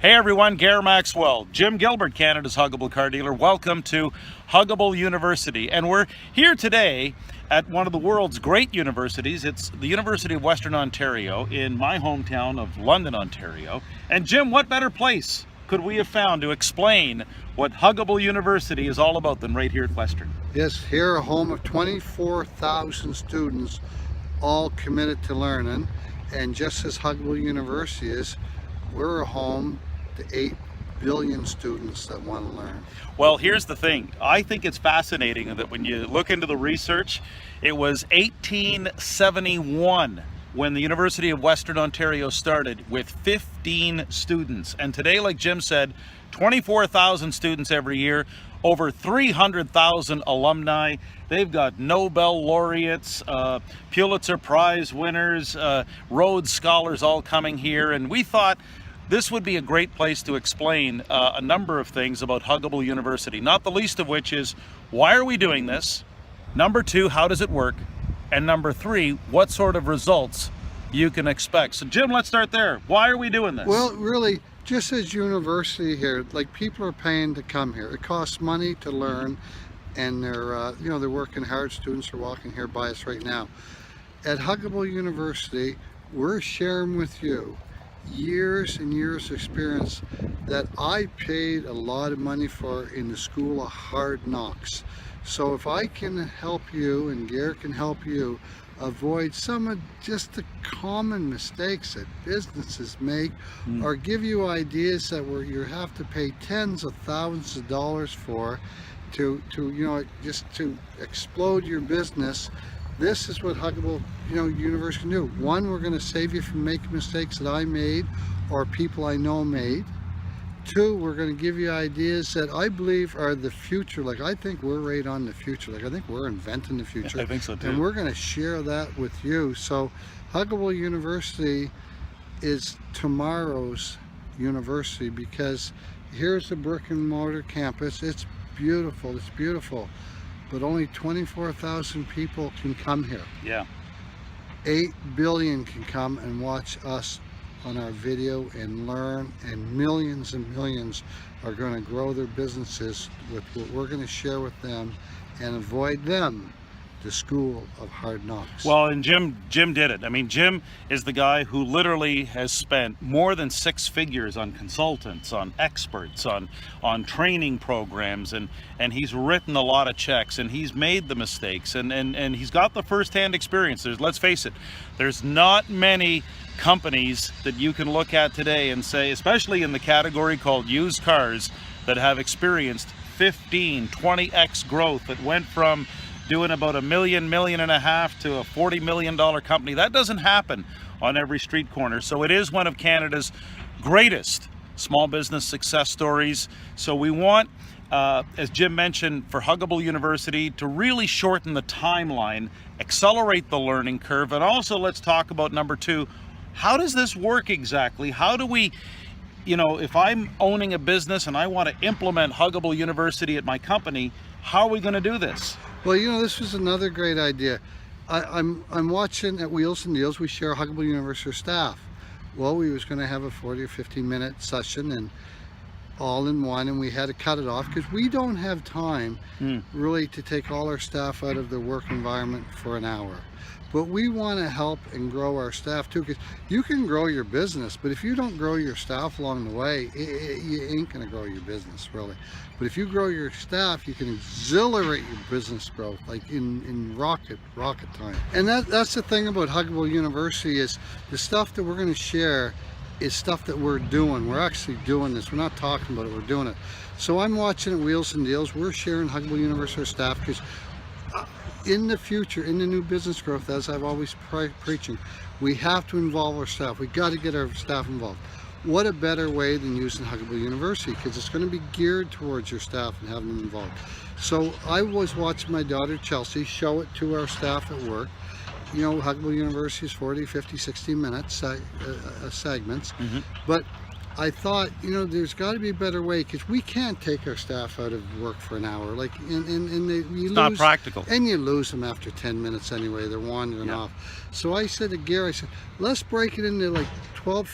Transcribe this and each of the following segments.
Hey everyone, Gare Maxwell, Jim Gilbert, Canada's Huggable car dealer. Welcome to Huggable University. And we're here today at one of the world's great universities. It's the University of Western Ontario in my hometown of London, Ontario. And Jim, what better place could we have found to explain what Huggable University is all about than right here at Western? Yes, here a home of 24,000 students, all committed to learning. And just as Huggable University is, we're a home to 8 billion students that want to learn. Well, here's the thing. I think it's fascinating that when you look into the research, it was 1871 when the University of Western Ontario started with 15 students. And today, like Jim said, 24,000 students every year, over 300,000 alumni. They've got Nobel laureates, Pulitzer Prize winners, Rhodes Scholars all coming here. And we thought this would be a great place to explain a number of things about Huggable University, not the least of which is, why are we doing this? Number two, how does it work? And number three, what sort of results you can expect. So Jim, let's start there. Why are we doing this? Well, really, just as university here, like people are paying to come here. It costs money to learn, and they're working hard. Students are walking here by us right now. At Huggable University, we're sharing with you years and years of experience that I paid a lot of money for in the School of Hard Knocks. So if I can help you and Gare can help you avoid some of just the common mistakes that businesses make, or give you ideas that you have to pay tens of thousands of dollars for to explode your business. This is what Huggable University can do. One, we're going to save you from making mistakes that I made or people I know made. Two, we're going to give you ideas that I believe are the future. Like, I think we're right on the future. Like, I think we're inventing the future. I think so too. And we're going to share that with you. So Huggable University is tomorrow's university, because here's the brick and mortar campus. It's beautiful. It's beautiful. But only 24,000 people can come here. Yeah. 8 billion can come and watch us on our video and learn, and millions are going to grow their businesses with what we're going to share with them, and avoid them the School of Hard Knocks. Well, and Jim did it. I mean, Jim is the guy who literally has spent more than 6 figures on consultants, on experts, on training programs, and he's written a lot of checks, and he's made the mistakes, and he's got the first-hand experience. Let's face it, there's not many companies that you can look at today and say, especially in the category called used cars, that have experienced 15, 20x growth, that went from doing about $1 million, $1.5 million to a $40 million company. That doesn't happen on every street corner. So it is one of Canada's greatest small business success stories. So we want, as Jim mentioned, for Huggable University to really shorten the timeline, accelerate the learning curve, and also let's talk about number two, how does this work exactly? How do we, if I'm owning a business and I want to implement Huggable University at my company, how are we going to do this? Well, this was another great idea. I'm watching at Wheels and Deals. We share Huggable University staff. Well, we was going to have a 40 or 50-minute session, and all in one, and we had to cut it off because we don't have time really to take all our staff out of their work environment for an hour. But we want to help and grow our staff too, because you can grow your business, but if you don't grow your staff along the way, you ain't going to grow your business, really. But if you grow your staff, you can accelerate your business growth, like in rocket time. And that's the thing about Huggable University, is the stuff that we're going to share is stuff that we're doing. We're actually doing this. We're not talking about it, we're doing it. So I'm watching at Wheels and Deals. We're sharing Huggable University staff, because in the future, in the new business growth, as I've always preaching, we have to involve our staff. We got to get our staff involved. What a better way than using Huggable University, because it's going to be geared towards your staff and having them involved. So I was watching my daughter Chelsea show it to our staff at work. Huggable University is 40, 50, 60 minutes segments, but I thought, there's got to be a better way, because we can't take our staff out of work for an hour. Like, it's not practical. And you lose them after 10 minutes anyway. They're wandering off. So I said to Gary, let's break it into like 12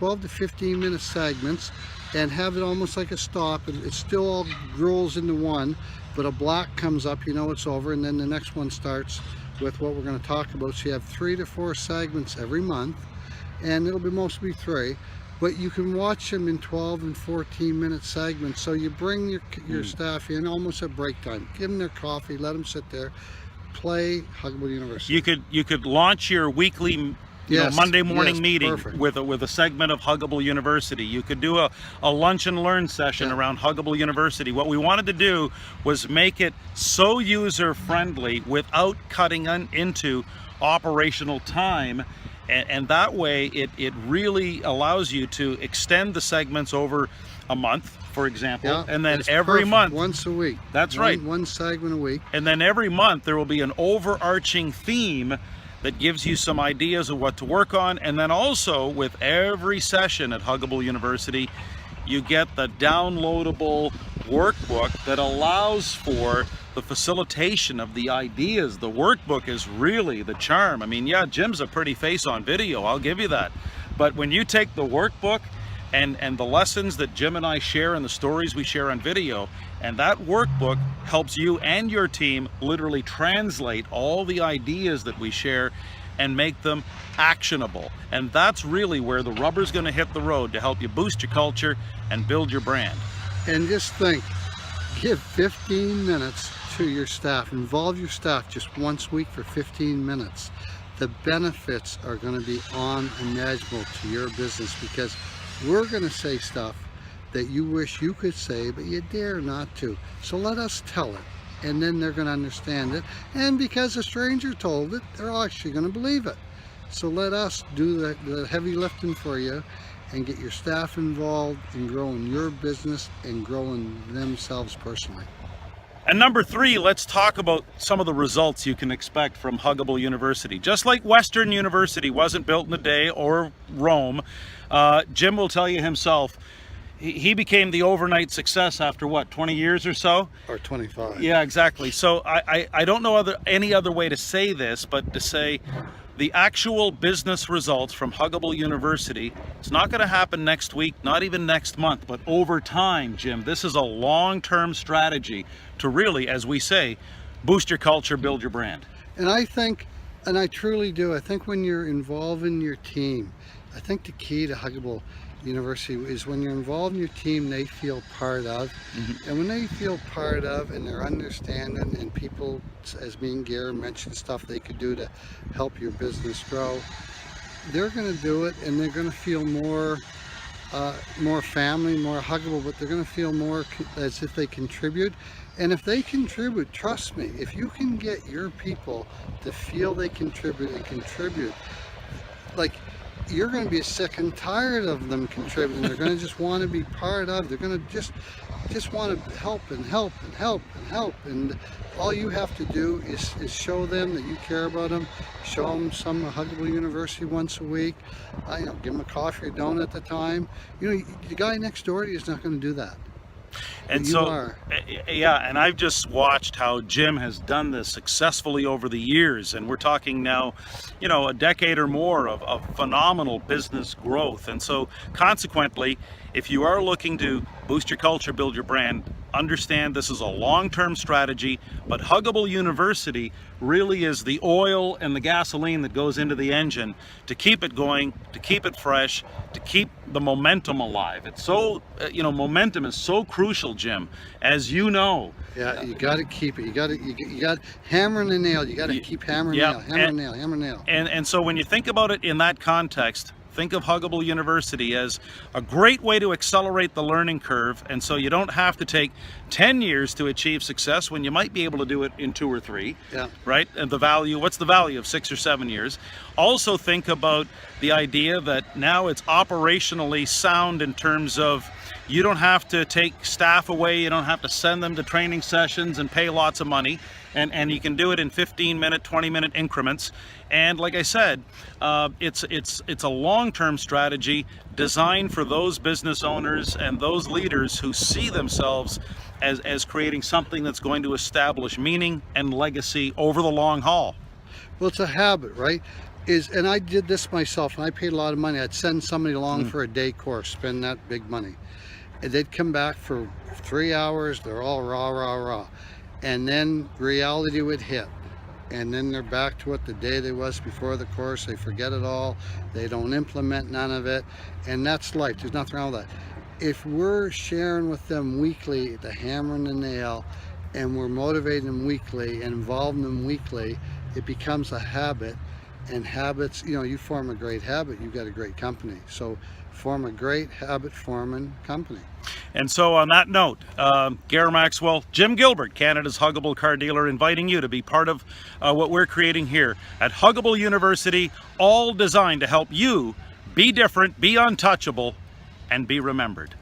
12 to 15 minute segments and have it almost like a stop. It still all rolls into one, but a block comes up, you know it's over, and then the next one starts with what we're going to talk about. So you have 3 to 4 segments every month, and it'll be mostly 3, but you can watch them in 12 and 14 minute segments. So you bring your staff in almost at break time, give them their coffee, let them sit there, play Huggable University. You could launch your weekly Monday morning meeting with a segment of Huggable University. You could do a lunch and learn session around Huggable University. What we wanted to do was make it so user friendly without cutting into operational time, and that way it really allows you to extend the segments over a month, for example, and then every month, once a week. That's right, one segment a week, and then every month there will be an overarching theme that gives you some ideas of what to work on. And then also with every session at Huggable University, you get the downloadable workbook that allows for the facilitation of the ideas. The workbook is really the charm. I mean, yeah, Jim's a pretty face on video, I'll give you that. But when you take the workbook and the lessons that Jim and I share and the stories we share on video, and that workbook helps you and your team literally translate all the ideas that we share and make them actionable. And that's really where the rubber's going to hit the road to help you boost your culture and build your brand. And just think, give 15 minutes to your staff. Involve your staff just once a week for 15 minutes. The benefits are going to be unimaginable to your business, because we're going to say stuff that you wish you could say, but you dare not to. So let us tell it, and then they're going to understand it. And because a stranger told it, they're actually going to believe it. So let us do the heavy lifting for you and get your staff involved in growing your business and growing themselves personally. And number 3, let's talk about some of the results you can expect from Huggable University. Just like Western University wasn't built in a day, or Rome, Jim will tell you himself, he became the overnight success after what, 20 years or so? Or 25. Yeah, exactly. So I don't know any other way to say this, but to say the actual business results from Huggable University, it's not going to happen next week, not even next month, but over time, Jim. This is a long-term strategy to really, as we say, boost your culture, build your brand. And I think, and I truly do, I think when you're involving your team, I think the key to Huggable University is when you're involved in your team, they feel part of. And when they feel part of and they're understanding, and people, as me and Gary mentioned, stuff they could do to help your business grow, they're going to do it, and they're going to feel more family, more huggable, but they're going to feel more as if they contribute. And if they contribute, trust me, if you can get your people to feel they contribute and contribute, like, you're going to be sick and tired of them contributing. They're going to just want to be part of. They're going to just want to help and help and help and help. And all you have to do is show them that you care about them. Show them some Huggable University once a week. Give them a coffee or donut at the time. The guy next door to you is not going to do that. And so, yeah, and I've just watched how Jim has done this successfully over the years, and we're talking now, a decade or more of phenomenal business growth. And so consequently, if you are looking to boost your culture, build your brand, understand this is a long-term strategy, but Huggable University really is the oil and the gasoline that goes into the engine to keep it going, to keep it fresh, to keep the momentum alive. It's so, momentum is so crucial, Jim, as you know. Yeah, you got to keep it. You got hammering the nail. You got to keep hammering nail, hammer nail. And so when you think about it in that context, think of Huggable University as a great way to accelerate the learning curve, and so you don't have to take 10 years to achieve success when you might be able to do it in 2 or 3. Yeah. Right? And what's the value of 6 or 7 years? Also think about the idea that now it's operationally sound in terms of you don't have to take staff away, you don't have to send them to training sessions and pay lots of money. And you can do it in 15-minute, 20-minute increments. And like I said, it's a long-term strategy designed for those business owners and those leaders who see themselves as creating something that's going to establish meaning and legacy over the long haul. Well, it's a habit, right? is, and I did this myself, and I paid a lot of money. I'd send somebody along for a day course, spend that big money. And they'd come back for 3 hours, they're all rah. And then reality would hit. And then they're back to what the day they was before the course. They forget it all. They don't implement none of it. And that's life. There's nothing wrong with that. If we're sharing with them weekly the hammer and the nail, and we're motivating them weekly and involving them weekly, it becomes a habit. And habits, you know, you form a great habit, you've got a great company. So form a great habit forming company. And so on that note, Gare Maxwell, Jim Gilbert, Canada's Huggable car dealer, inviting you to be part of what we're creating here at Huggable University, all designed to help you be different, be untouchable, and be remembered.